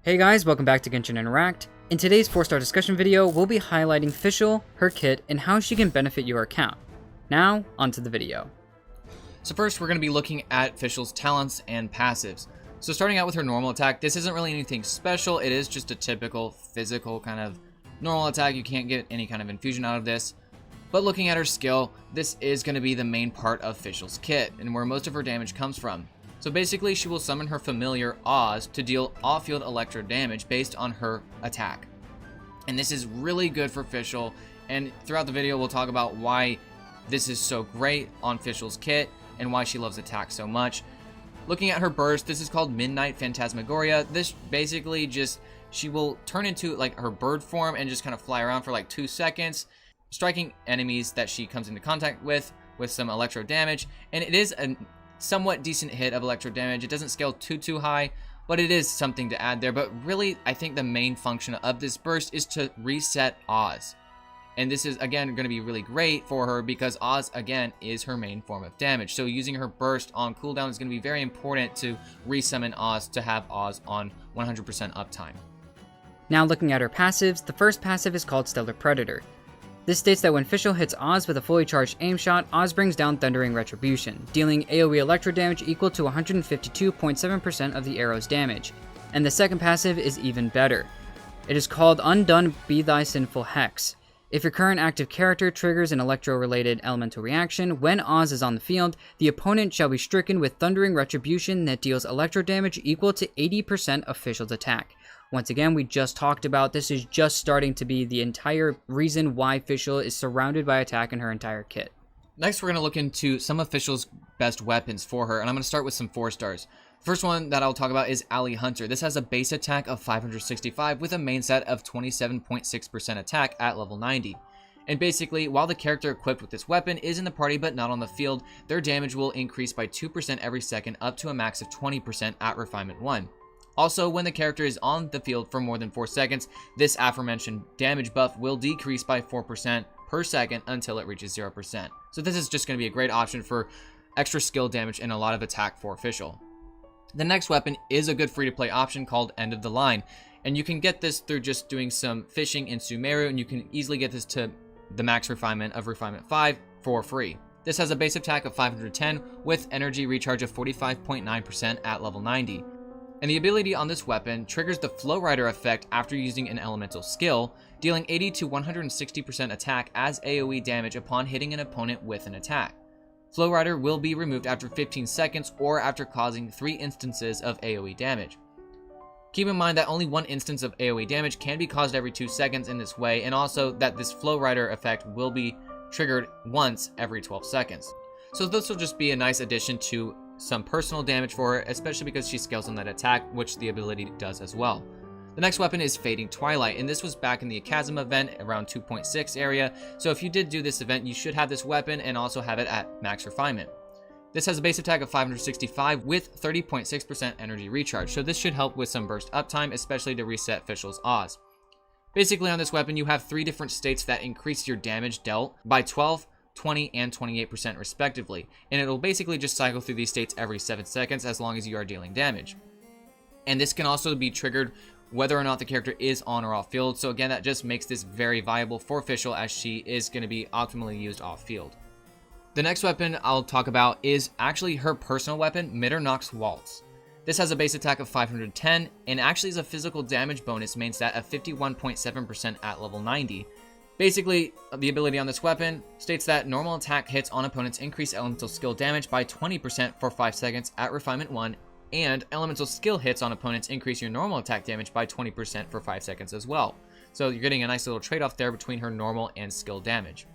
Hey guys, welcome back to Genshin Interact. In today's 4-star discussion video, we'll be highlighting Fischl, her kit, and how she can benefit your account. Now, onto the video. So first, we're going to be looking at Fischl's talents and passives. So starting out with her normal attack, this isn't really anything special. It is just a typical physical kind of normal attack. You can't get any kind of infusion out of this. But looking at her skill, this is going to be the main part of Fischl's kit and where most of her damage comes from. So basically, she will summon her familiar Oz to deal off-field electro damage based on her attack. And this is really good for Fischl, and throughout the video we'll talk about why this is so great on Fischl's kit and why she loves attack so much. Looking at her burst, this is called Midnight Phantasmagoria. This basically just, she will turn into like her bird form and just kind of fly around for like 2 seconds, striking enemies that she comes into contact with some electro damage, and it is a somewhat decent hit of electro damage. It doesn't scale too high, but it is something to add there. But really, I think the main function of this burst is to reset Oz. And this is, again, going to be really great for her because Oz, again, is her main form of damage. So using her burst on cooldown is going to be very important to resummon Oz, to have Oz on 100% uptime. Now looking at her passives, the first passive is called Stellar Predator. This states that when Fischl hits Oz with a fully charged aim shot, Oz brings down Thundering Retribution, dealing AoE electro damage equal to 152.7% of the arrow's damage. And the second passive is even better. It is called Undone Be Thy Sinful Hex. If your current active character triggers an electro-related elemental reaction when Oz is on the field, the opponent shall be stricken with Thundering Retribution that deals electro damage equal to 80% of Fischl's attack. Once again, we just talked about this is just starting to be the entire reason why Fischl is surrounded by attack in her entire kit. Next, we're going to look into some of Fischl's best weapons for her, and I'm going to start with some 4-stars. First one that I'll talk about is Alley Hunter. This has a base attack of 565 with a main set of 27.6% attack at level 90. And basically, while the character equipped with this weapon is in the party but not on the field, their damage will increase by 2% every second up to a max of 20% at Refinement 1. Also, when the character is on the field for more than 4 seconds, this aforementioned damage buff will decrease by 4% per second until it reaches 0%. So this is just going to be a great option for extra skill damage and a lot of attack for Fischl. The next weapon is a good free-to-play option called End of the Line, and you can get this through just doing some fishing in Sumeru, and you can easily get this to the max refinement of Refinement 5 for free. This has a base attack of 510 with energy recharge of 45.9% at level 90. And the ability on this weapon triggers the Flow Rider effect after using an elemental skill, dealing 80 to 160% attack as AoE damage upon hitting an opponent with an attack. Flow Rider will be removed after 15 seconds or after causing 3 instances of AoE damage. Keep in mind that only 1 instance of AoE damage can be caused every 2 seconds in this way, and also that this Flow Rider effect will be triggered once every 12 seconds. So this will just be a nice addition to some personal damage for her, especially because she scales on that attack, which the ability does as well. The next weapon is Fading Twilight, and this was back in the Chasm event around 2.6 area, so if you did do this event, you should have this weapon and also have it at max refinement. This has a base attack of 565 with 30.6% energy recharge, so this should help with some burst uptime, especially to reset Fischl's Oz. Basically on this weapon, you have 3 different states that increase your damage dealt by 12, 20, and 28% respectively, and it'll basically just cycle through these states every 7 seconds as long as you are dealing damage. And this can also be triggered whether or not the character is on or off field, so again, that just makes this very viable for Fischl as she is going to be optimally used off field. The next weapon I'll talk about is actually her personal weapon, Mitternacht's Waltz. This has a base attack of 510 and actually is a physical damage bonus main stat of 51.7% at level 90. Basically, the ability on this weapon states that normal attack hits on opponents increase elemental skill damage by 20% for 5 seconds at Refinement 1, and elemental skill hits on opponents increase your normal attack damage by 20% for 5 seconds as well. So you're getting a nice little trade-off there between her normal and skill damage.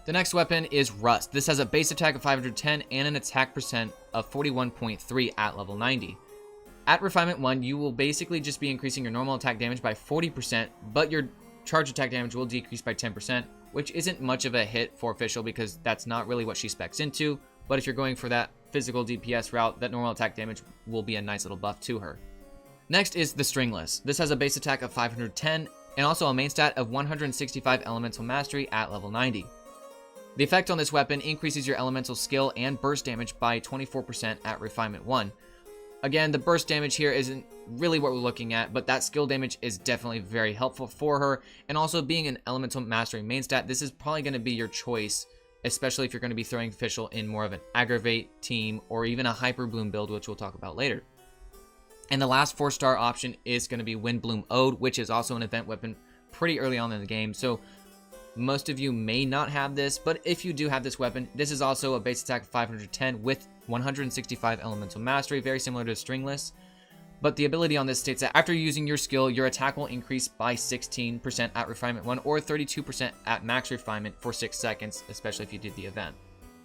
The next weapon is Rust. This has a base attack of 510 and an attack percent of 41.3 at level 90. At Refinement 1, you will basically just be increasing your normal attack damage by 40%, but your charge attack damage will decrease by 10%, which isn't much of a hit for Fischl because that's not really what she specs into, but if you're going for that physical DPS route, that normal attack damage will be a nice little buff to her. Next is the Stringless. This has a base attack of 510 and also a main stat of 165 Elemental Mastery at level 90. The effect on this weapon increases your elemental skill and burst damage by 24% at Refinement 1. Again, the burst damage here isn't really what we're looking at, but that skill damage is definitely very helpful for her. And also being an elemental mastery main stat, this is probably going to be your choice, especially if you're going to be throwing Fischl in more of an aggravate team or even a hyper bloom build, which we'll talk about later. And the last 4-star option is going to be Wind Bloom Ode, which is also an event weapon pretty early on in the game. So most of you may not have this, but if you do have this weapon, this is also a base attack of 510 with 165 elemental mastery, very similar to Stringless. But the ability on this states that after using your skill, your attack will increase by 16% at Refinement 1 or 32% at Max Refinement for 6 seconds, especially if you did the event.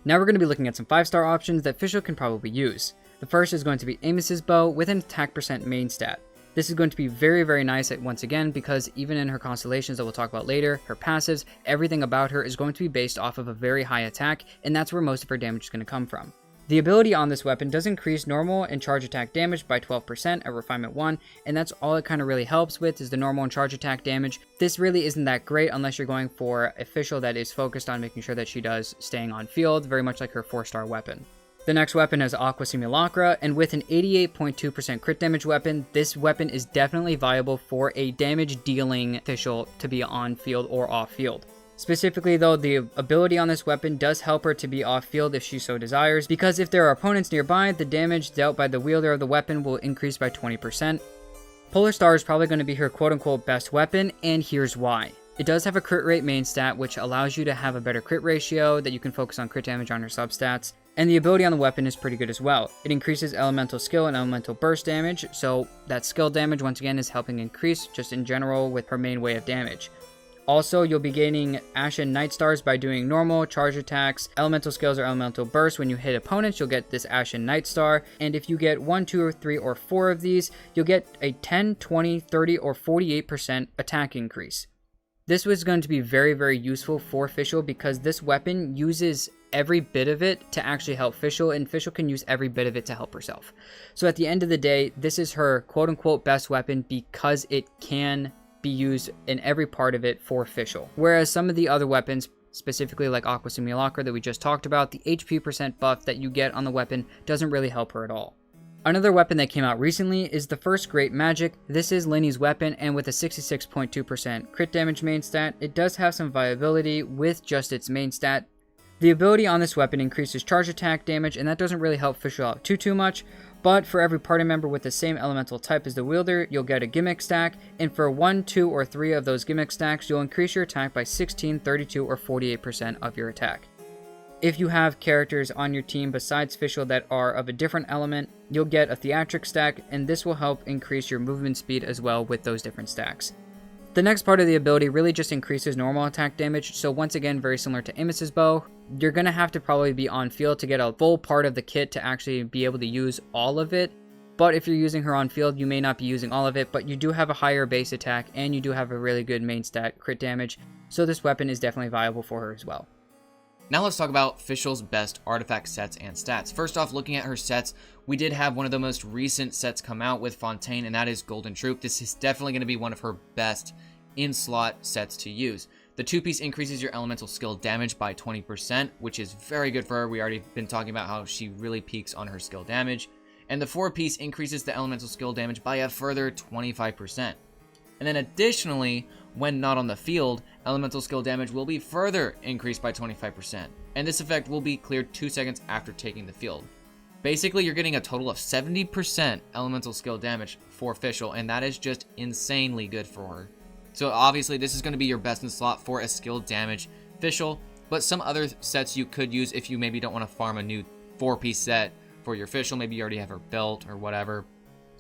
Now we're going to be looking at some 5-star options that Fischl can probably use. The first is going to be Amos's Bow with an attack percent main stat. This is going to be very, very nice once again because even in her constellations that we'll talk about later, her passives, everything about her is going to be based off of a very high attack, and that's where most of her damage is going to come from. The ability on this weapon does increase normal and charge attack damage by 12% at Refinement 1, and that's all it kind of really helps with is the normal and charge attack damage. This really isn't that great unless you're going for a Fischl that is focused on making sure that she does staying on field, very much like her 4-star weapon. The next weapon is Aqua Simulacra, and with an 88.2% crit damage weapon, this weapon is definitely viable for a damage dealing Fischl to be on field or off field. Specifically though, the ability on this weapon does help her to be off field if she so desires, because if there are opponents nearby, the damage dealt by the wielder of the weapon will increase by 20%. Polar Star is probably going to be her quote-unquote best weapon, and here's why. It does have a crit rate main stat, which allows you to have a better crit ratio that you can focus on crit damage on her substats. And the ability on the weapon is pretty good as well. It increases elemental skill and elemental burst damage, so that skill damage once again is helping increase just in general with her main way of damage. Also, you'll be gaining Ashen Night Stars by doing normal, charge attacks, elemental skills, or elemental bursts. When you hit opponents, you'll get this Ashen Night Star, and if you get 1, 2, or 3, or 4 of these, you'll get a 10, 20, 30, or 48% attack increase. This was going to be very, very useful for Fischl because this weapon uses every bit of it to actually help Fischl, and Fischl can use every bit of it to help herself. So at the end of the day, this is her quote-unquote best weapon because it can be used in every part of it for Fischl. Whereas some of the other weapons, specifically like Aqua Simulacra that we just talked about, the HP percent buff that you get on the weapon doesn't really help her at all. Another weapon that came out recently is the first Great Magic. This is Linny's weapon, and with a 66.2% crit damage main stat, it does have some viability with just its main stat. The ability on this weapon increases charge attack damage, and that doesn't really help Fischl out too much, but for every party member with the same elemental type as the wielder, you'll get a gimmick stack, and for 1, 2, or 3 of those gimmick stacks, you'll increase your attack by 16, 32, or 48% of your attack. If you have characters on your team besides Fischl that are of a different element, you'll get a Theatric stack, and this will help increase your movement speed as well with those different stacks. The next part of the ability really just increases normal attack damage, so once again, very similar to Amos's Bow. You're going to have to probably be on field to get a full part of the kit to actually be able to use all of it, but if you're using her on field, you may not be using all of it, but you do have a higher base attack, and you do have a really good main stat crit damage, so this weapon is definitely viable for her as well. Now let's talk about Fischl's best artifact sets and stats. First off, looking at her sets, we did have one of the most recent sets come out with Fontaine, and that is Golden Troop. This is definitely going to be one of her best in-slot sets to use. The 2-piece increases your elemental skill damage by 20%, which is very good for her. We already been talking about how she really peaks on her skill damage. And the 4-piece increases the elemental skill damage by a further 25%. And then additionally, when not on the field, elemental skill damage will be further increased by 25%. And this effect will be cleared 2 seconds after taking the field. Basically, you're getting a total of 70% elemental skill damage for Fischl, and that is just insanely good for her. So obviously, this is going to be your best in slot for a skill damage Fischl, but some other sets you could use if you maybe don't want to farm a new 4-piece set for your Fischl. Maybe you already have her built or whatever.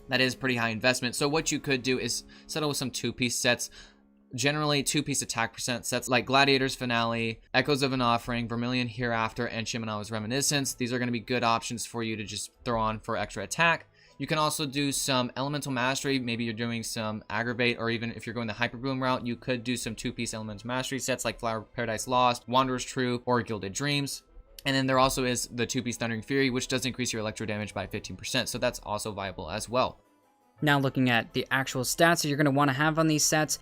That is pretty high investment. So what you could do is settle with some 2-piece sets. Generally, 2-piece attack percent sets like Gladiator's Finale, Echoes of an Offering, Vermilion Hereafter, and Shimenawa's Reminiscence. These are going to be good options for you to just throw on for extra attack. You can also do some Elemental Mastery. Maybe you're doing some Aggravate, or even if you're going the Hyper Bloom route, you could do some 2-piece Elemental Mastery sets like Flower of Paradise Lost, Wanderer's Troop, or Gilded Dreams. And then there also is the 2-piece Thundering Fury, which does increase your electro damage by 15%, so that's also viable as well. Now looking at the actual stats that you're going to want to have on these sets,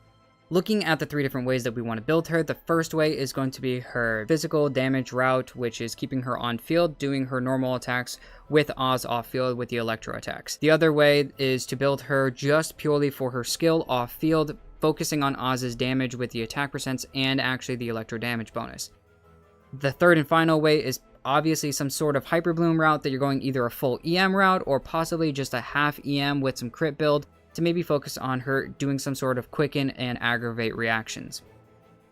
Looking at the 3 different ways that we want to build her, the first way is going to be her physical damage route, which is keeping her on field, doing her normal attacks with Oz off field with the electro attacks. The other way is to build her just purely for her skill off field, focusing on Oz's damage with the attack percents and actually the electro damage bonus. The third and final way is obviously some sort of hyper bloom route that you're going either a full EM route or possibly just a half EM with some crit build to maybe focus on her doing some sort of quicken and aggravate reactions.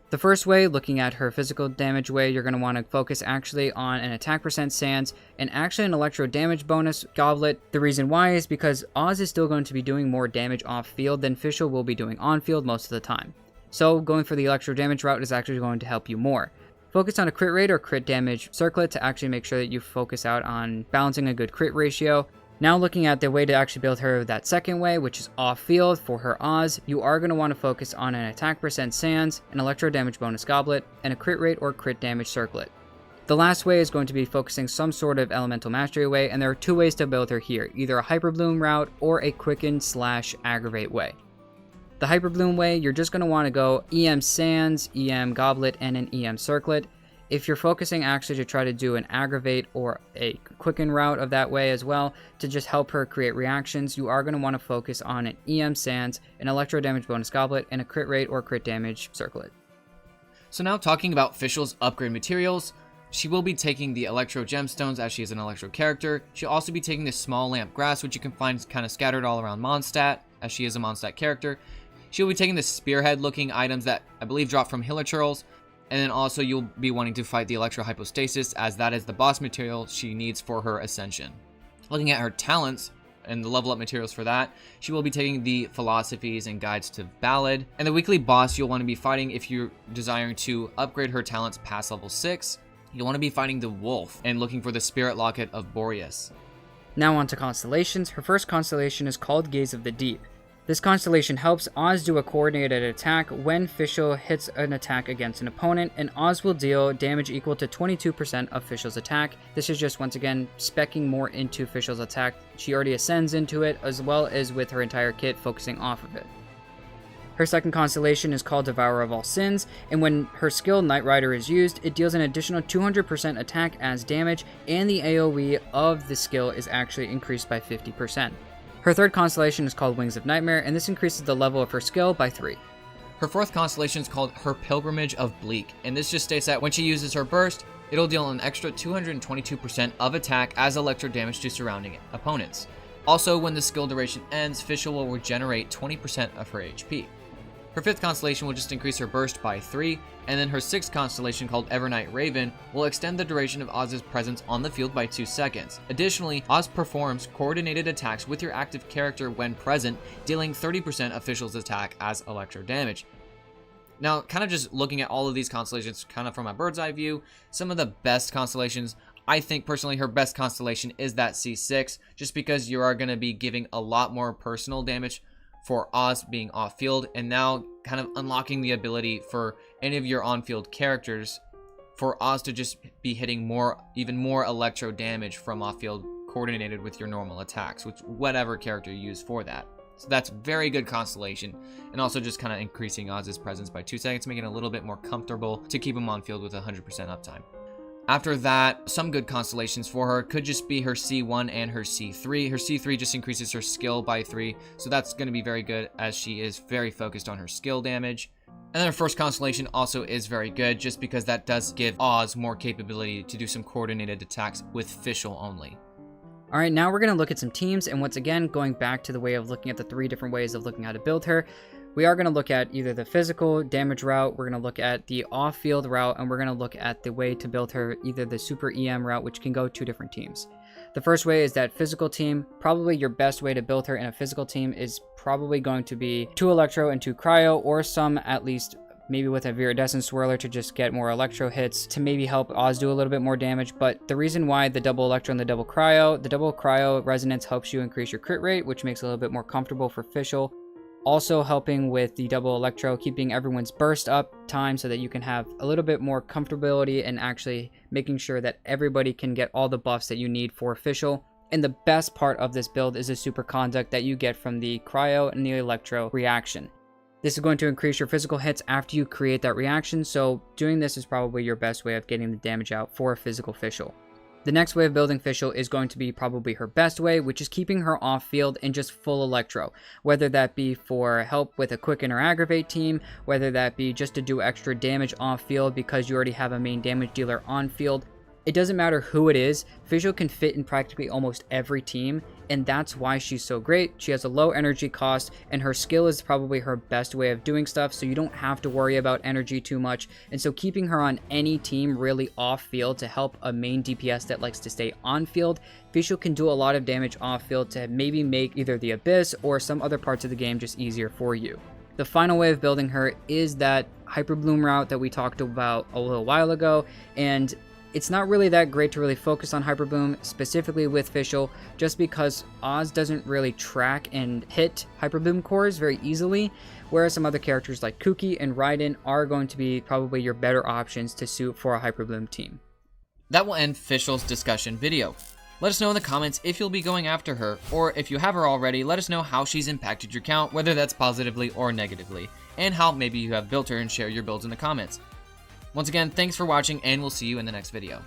The first way, looking at her physical damage way, you're going to want to focus actually on an attack percent Sands and actually an electro damage bonus Goblet. The reason why is because Oz is still going to be doing more damage off field than Fischl will be doing on field most of the time. So going for the electro damage route is actually going to help you more. Focus on a crit rate or crit damage circlet to actually make sure that you focus out on balancing a good crit ratio. Now looking at the way to actually build her that second way, which is off field for her Oz, you are going to want to focus on an attack percent Sands, an electro damage bonus Goblet, and a crit rate or crit damage circlet. The last way is going to be focusing some sort of elemental mastery way, and there are 2 ways to build her here, either a hyper bloom route or a quicken / aggravate way. The hyper bloom way, you're just going to want to go EM Sands, EM Goblet, and an EM circlet. If you're focusing actually to try to do an aggravate or a quicken route of that way as well to just help her create reactions, you are going to want to focus on an EM Sands, an electro damage bonus Goblet, and a crit rate or crit damage circlet. So now talking about Fischl's upgrade materials, she will be taking the electro gemstones as she is an electro character. She'll also be taking the small lamp grass, which you can find kind of scattered all around Mondstadt as she is a Mondstadt character. She'll be taking the spearhead looking items that I believe drop from Hilichurls. And then also you'll be wanting to fight the Electro Hypostasis as that is the boss material she needs for her ascension. Looking at her talents and the level up materials for that, she will be taking the Philosophies and Guides to Ballad. And the weekly boss you'll want to be fighting if you're desiring to upgrade her talents past level 6. You'll want to be fighting the Wolf and looking for the Spirit Locket of Boreas. Now on to Constellations. Her first constellation is called Gaze of the Deep. This constellation helps Oz do a coordinated attack when Fischl hits an attack against an opponent, and Oz will deal damage equal to 22% of Fischl's attack. This is just once again speccing more into Fischl's attack. She already ascends into it, as well as with her entire kit focusing off of it. Her second constellation is called Devourer of All Sins, and when her skill Knight Rider is used, it deals an additional 200% attack as damage, and the AoE of the skill is actually increased by 50%. Her third constellation is called Wings of Nightmare, and this increases the level of her skill by 3. Her fourth constellation is called Her Pilgrimage of Bleak, and this just states that when she uses her burst, it'll deal an extra 222% of attack as electro damage to surrounding opponents. Also, when the skill duration ends, Fischl will regenerate 20% of her HP. Her fifth constellation will just increase her burst by 3, and then her sixth constellation called Evernight Raven will extend the duration of Oz's presence on the field by 2 seconds. Additionally, Oz performs coordinated attacks with your active character when present, dealing 30% of Fischl's attack as electro damage. Now, kind of just looking at all of these constellations kind of from a bird's eye view, some of the best constellations, I think personally her best constellation is that C6, just because you are going to be giving a lot more personal damage for Oz being off field, and now kind of unlocking the ability for any of your on-field characters for Oz to just be hitting even more electro damage from off field coordinated with your normal attacks, which whatever character you use for that. So that's very good constellation, and also just kind of increasing Oz's presence by 2 seconds, making it a little bit more comfortable to keep him on field with 100% uptime. After that, some good constellations for her could just be her C1 and her C3. Her C3 just increases her skill by 3, so that's going to be very good as she is very focused on her skill damage. And then her first constellation also is very good just because that does give Oz more capability to do some coordinated attacks with Fischl only. Alright, now we're going to look at some teams, and once again, going back to the way of looking at the 3 different ways of looking how to build her, we are going to look at either the physical damage route, we're going to look at the off-field route, and we're going to look at the way to build her either the super EM route, which can go 2 different teams. The first way is that physical team. Probably your best way to build her in a physical team is probably going to be 2 Electro and 2 Cryo, or some at least maybe with a Viridescent Swirler to just get more Electro hits to maybe help Oz do a little bit more damage. But the reason why the double Electro and the double Cryo Resonance helps you increase your crit rate, which makes it a little bit more comfortable for Fischl. Also helping with the double Electro, keeping everyone's burst up time so that you can have a little bit more comfortability and actually making sure that everybody can get all the buffs that you need for Fischl. And the best part of this build is the super conduct that you get from the Cryo and the Electro reaction. This is going to increase your physical hits after you create that reaction, so doing this is probably your best way of getting the damage out for a physical Fischl. The next way of building Fischl is going to be probably her best way, which is keeping her off field and just full electro. Whether that be for help with a quicken or aggravate team, whether that be just to do extra damage off field because you already have a main damage dealer on field. It doesn't matter who it is, Fischl can fit in practically almost every team, and that's why she's so great. She has a low energy cost, and her skill is probably her best way of doing stuff, so you don't have to worry about energy too much. And so keeping her on any team really off field to help a main DPS that likes to stay on field, Fischl can do a lot of damage off field to maybe make either the Abyss or some other parts of the game just easier for you. The final way of building her is that Hyper Bloom route that we talked about a little while ago, and it's not really that great to really focus on Hyper Bloom, specifically with Fischl, just because Oz doesn't really track and hit Hyper Bloom cores very easily, whereas some other characters like Kuki and Raiden are going to be probably your better options to suit for a Hyper Bloom team. That will end Fischl's discussion video. Let us know in the comments if you'll be going after her, or if you have her already, let us know how she's impacted your count, whether that's positively or negatively, and how maybe you have built her, and share your builds in the comments. Once again, thanks for watching, and we'll see you in the next video.